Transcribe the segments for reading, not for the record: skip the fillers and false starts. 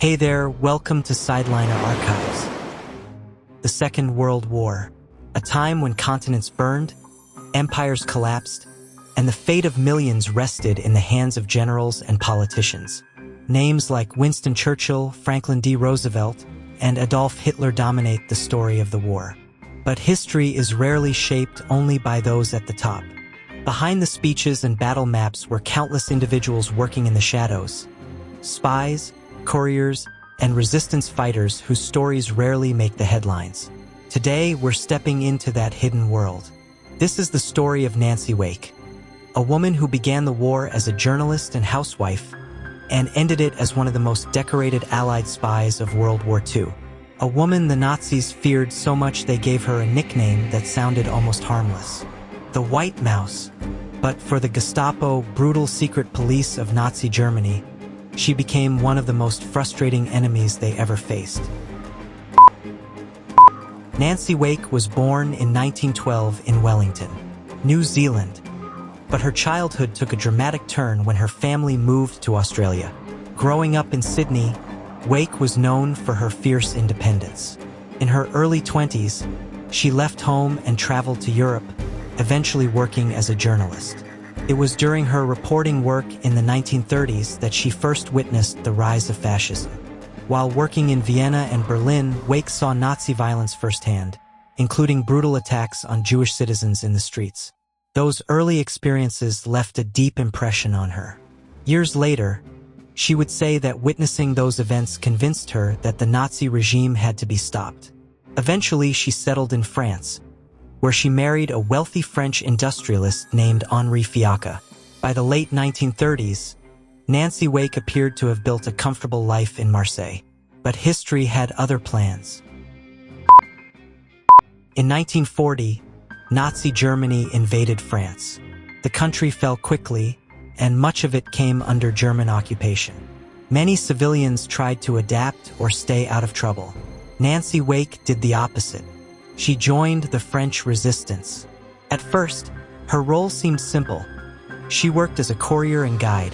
Hey there, welcome to Sideliner Archives. The Second World War, a time when continents burned, empires collapsed, and the fate of millions rested in the hands of generals and politicians. Names like Winston Churchill, Franklin D. Roosevelt, and Adolf Hitler dominate the story of the war. But history is rarely shaped only by those at the top. Behind the speeches and battle maps were countless individuals working in the shadows. Spies, couriers, and resistance fighters whose stories rarely make the headlines. Today, we're stepping into that hidden world. This is the story of Nancy Wake, a woman who began the war as a journalist and housewife and ended it as one of the most decorated Allied spies of World War II. A woman the Nazis feared so much they gave her a nickname that sounded almost harmless: the White Mouse. But for the Gestapo, brutal secret police of Nazi Germany, she became one of the most frustrating enemies they ever faced. Nancy Wake was born in 1912 in Wellington, New Zealand, but her childhood took a dramatic turn when her family moved to Australia. Growing up in Sydney, Wake was known for her fierce independence. In her early 20s, she left home and traveled to Europe, eventually working as a journalist. It was during her reporting work in the 1930s that she first witnessed the rise of fascism. While working in Vienna and Berlin, Wake saw Nazi violence firsthand, including brutal attacks on Jewish citizens in the streets. Those early experiences left a deep impression on her. Years later, she would say that witnessing those events convinced her that the Nazi regime had to be stopped. Eventually, she settled in France, where she married a wealthy French industrialist named Henri Fiacca. By the late 1930s, Nancy Wake appeared to have built a comfortable life in Marseille, but history had other plans. In 1940, Nazi Germany invaded France. The country fell quickly, and much of it came under German occupation. Many civilians tried to adapt or stay out of trouble. Nancy Wake did the opposite. She joined the French resistance. At first, her role seemed simple. She worked as a courier and guide,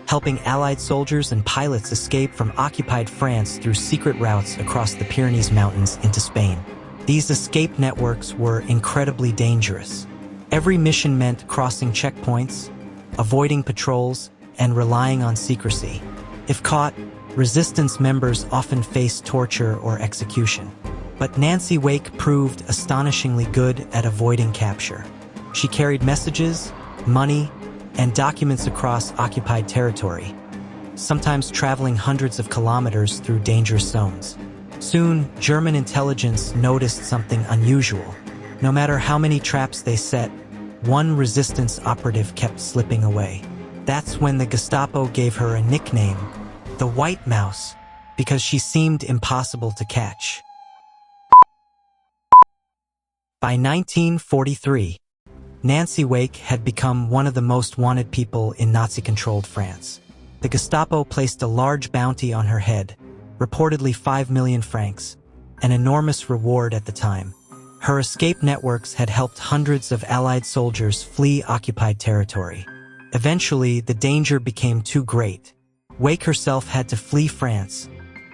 helping Allied soldiers and pilots escape from occupied France through secret routes across the Pyrenees Mountains into Spain. These escape networks were incredibly dangerous. Every mission meant crossing checkpoints, avoiding patrols, and relying on secrecy. If caught, resistance members often faced torture or execution. But Nancy Wake proved astonishingly good at avoiding capture. She carried messages, money, and documents across occupied territory, sometimes traveling hundreds of kilometers through dangerous zones. Soon, German intelligence noticed something unusual. No matter how many traps they set, one resistance operative kept slipping away. That's when the Gestapo gave her a nickname, the White Mouse, because she seemed impossible to catch. By 1943, Nancy Wake had become one of the most wanted people in Nazi-controlled France. The Gestapo placed a large bounty on her head, reportedly 5 million francs, an enormous reward at the time. Her escape networks had helped hundreds of Allied soldiers flee occupied territory. Eventually, the danger became too great. Wake herself had to flee France,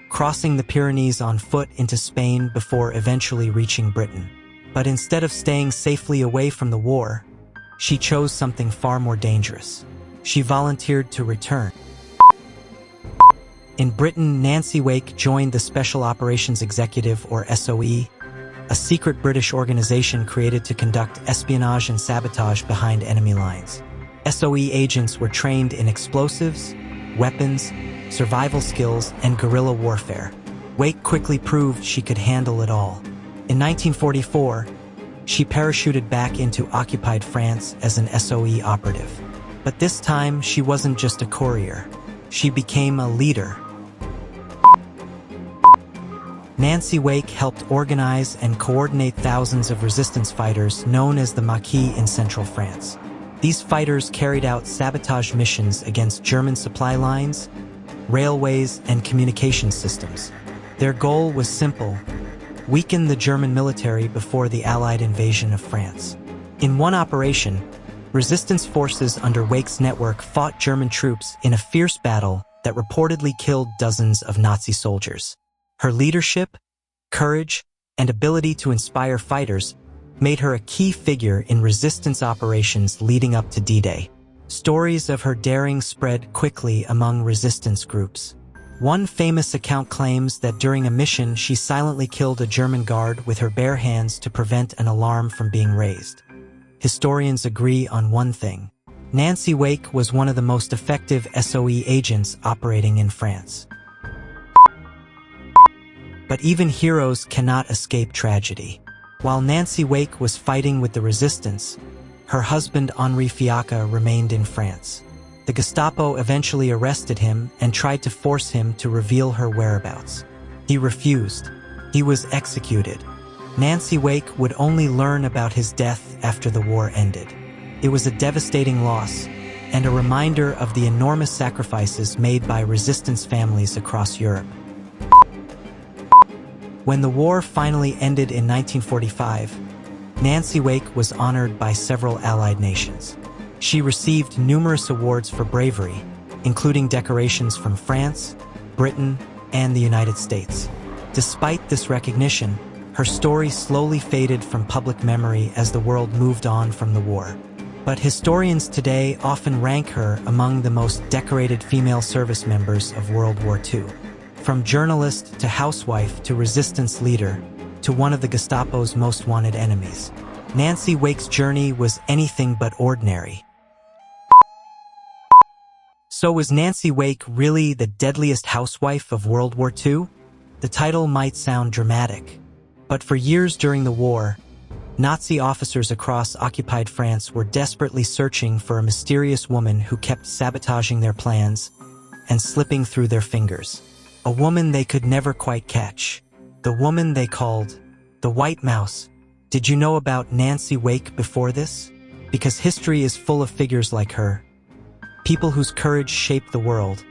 crossing the Pyrenees on foot into Spain before eventually reaching Britain. But instead of staying safely away from the war, she chose something far more dangerous. She volunteered to return. In Britain, Nancy Wake joined the Special Operations Executive, or SOE, a secret British organization created to conduct espionage and sabotage behind enemy lines. SOE agents were trained in explosives, weapons, survival skills, and guerrilla warfare. Wake quickly proved she could handle it all. In 1944, she parachuted back into occupied France as an SOE operative. But this time, she wasn't just a courier. She became a leader. Nancy Wake helped organize and coordinate thousands of resistance fighters known as the Maquis in central France. These fighters carried out sabotage missions against German supply lines, railways, and communication systems. Their goal was simple: weaken the German military before the Allied invasion of France. In one operation, resistance forces under Wake's network fought German troops in a fierce battle that reportedly killed dozens of Nazi soldiers. Her leadership, courage, and ability to inspire fighters made her a key figure in resistance operations leading up to D-Day. Stories of her daring spread quickly among resistance groups. One famous account claims that during a mission she silently killed a German guard with her bare hands to prevent an alarm from being raised. Historians agree on one thing. Nancy Wake was one of the most effective SOE agents operating in France. But even heroes cannot escape tragedy. While Nancy Wake was fighting with the resistance, her husband Henri Fiacca remained in France. The Gestapo eventually arrested him and tried to force him to reveal her whereabouts. He refused. He was executed. Nancy Wake would only learn about his death after the war ended. It was a devastating loss and a reminder of the enormous sacrifices made by resistance families across Europe. When the war finally ended in 1945, Nancy Wake was honored by several Allied nations. She received numerous awards for bravery, including decorations from France, Britain, and the United States. Despite this recognition, her story slowly faded from public memory as the world moved on from the war. But historians today often rank her among the most decorated female service members of World War II. From journalist to housewife to resistance leader to one of the Gestapo's most wanted enemies, Nancy Wake's journey was anything but ordinary. So was Nancy Wake really the deadliest housewife of World War II? The title might sound dramatic, but for years during the war, Nazi officers across occupied France were desperately searching for a mysterious woman who kept sabotaging their plans and slipping through their fingers. A woman they could never quite catch. The woman they called the White Mouse. Did you know about Nancy Wake before this? Because history is full of figures like her. People whose courage shaped the world,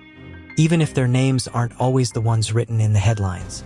even if their names aren't always the ones written in the headlines.